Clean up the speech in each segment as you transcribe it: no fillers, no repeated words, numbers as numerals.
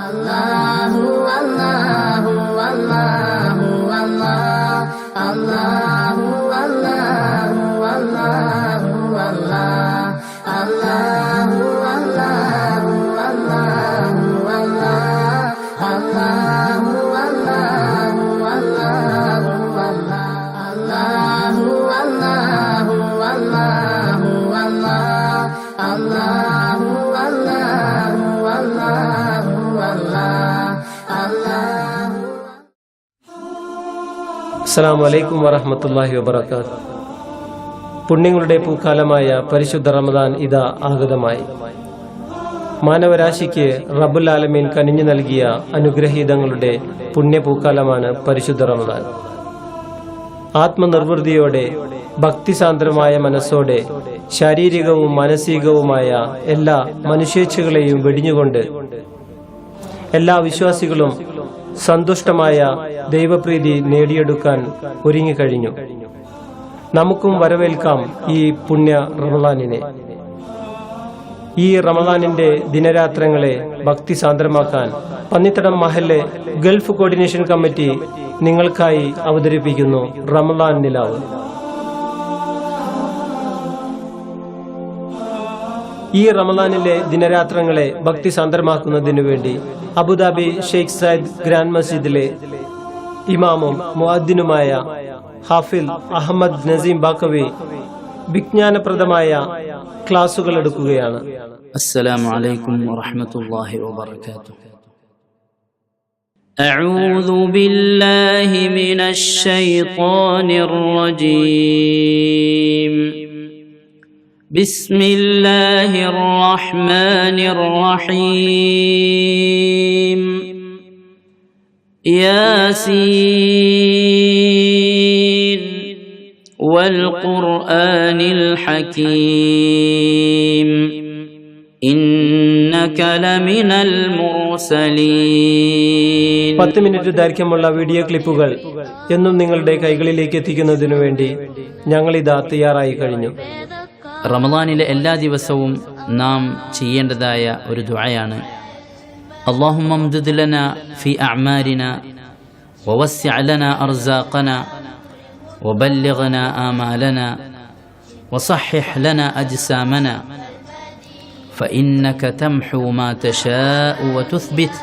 അല്ലാഹു അല്ലാഹു അല്ലാഹു അല്ലാഹു അല്ലാഹു അല്ലാഹു അല്ലാഹു അല്ലാഹു അല്ലാഹു അല്ലാഹു അല്ലാഹു അല്ലാഹു അല്ലാഹു അല്ലാഹു അല്ലാഹു അല്ലാഹു അസ്സലാമു അലൈക്കും വറഹ്മത്തുള്ളാഹി വബറകാതുഹു. പുണ്യങ്ങളുടെ പൂക്കാലമായ പരിശുദ്ധ റമദാൻ ഇതാ ആഗതമായി. മാനവരാശിക്ക് റബ്ബുൽ ആലമീൻ കനിഞ്ഞു നൽകിയ അനുഗ്രഹീതങ്ങളുടെ പുണ്യപൂക്കാലമാണ് പരിശുദ്ധ റമദാൻ. ആത്മനിർവൃതിയോടെ ഭക്തിസാന്ദ്രമായ മനസ്സോടെ ശാരീരികവും മാനസികവുമായ എല്ലാ മനുഷ്യേച്ഛകളെയും വെടിഞ്ഞുകൊണ്ട് എല്ലാ വിശ്വാസികളും സന്തുഷ്ടമായ ദൈവപ്രീതി നേടിയെടുക്കാൻ ഒരുങ്ങിക്കഴിഞ്ഞു. നമുക്കും വരവേൽക്കാം ഈ പുണ്യ റമദാനിനെ. ഈ റമദാനിന്റെ ദിനരാത്രങ്ങളെ ഭക്തിസാന്ദ്രമാക്കാൻ പന്നിത്തടം മഹല്ലെ ഗൾഫ് കോർഡിനേഷൻ കമ്മിറ്റി നിങ്ങൾക്കായി അവതരിപ്പിക്കുന്നു റമദാൻ നിലാവ്. ഈ റമദാനിലെ ദിനരാത്രങ്ങളെ ഭക്തിസാന്ദ്രമാക്കുന്നതിനു വേണ്ടി അബുദാബി ഷെയ്ഖ് സയ്യിദ് ഗ്രാൻഡ് മസ്ജിദിലെ ഇമാമും മുഅദ്ദിനുമായ ഹാഫിൽ അഹമ്മദ് നസീം ബാക്കവി വിജ്ഞാനപ്രദമായ ക്ലാസുകൾ എടുക്കുകയാണ്. അസ്സലാമു അലൈക്കും വറഹ്മത്തുള്ളാഹി വബറകാതുഹു. അഊദു ബില്ലാഹി മിനശ് ശൈത്വാനിർ റജീം. ബിസ്മില്ലാഹിർ റഹ്മാനിർ റഹീം. യാസീൻ വൽ ഖുർആനിൽ ഹകീം. ഇന്നക ലമിനൽ മുർസലീൻ. 10 മിനിറ്റ് ദൈർഘ്യമുള്ള വീഡിയോ ക്ലിപ്പുകൾ എന്നും നിങ്ങളുടെ കൈകളിലേക്ക് എത്തിക്കുന്നതിനു വേണ്ടി ഞങ്ങളിതാ തയ്യാറായി കഴിഞ്ഞു. റമദാനിലെ എല്ലാ ദിവസവും നാം ചെയ്യേണ്ടതായ ഒരു ദുആയാണ് അല്ലാഹുമ്മ അംദിദ് ലനാ ഫി അഅ്മാരിനാ വവസ്സിഅ ലനാ അർസാഖനാ വബല്ലിഗ്നാ ആമാലനാ വസഹ്ഹിഹ് ലനാ അജ്സാമനാ ഫഇന്നക തംഹു മാ തശാഉ വതുത്ബിത്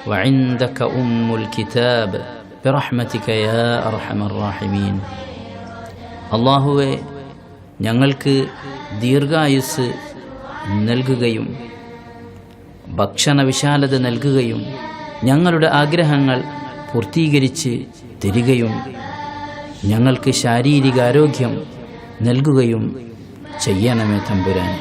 വഇൻദക ഉമ്മുൽ കിതാബ് ബിറഹ്മതിക യാ അർഹമർ റഹീമീൻ. അല്ലാഹുവേ, ഞങ്ങൾക്ക് ദീർഘായുസ് നൽകുകയും ഭക്ഷണ വിശാലത നൽകുകയും ഞങ്ങളുടെ ആഗ്രഹങ്ങൾ പൂർത്തീകരിച്ച് തരികയും ഞങ്ങൾക്ക് ശാരീരികാരോഗ്യം നൽകുകയും ചെയ്യണമേ തമ്പുരാൻ.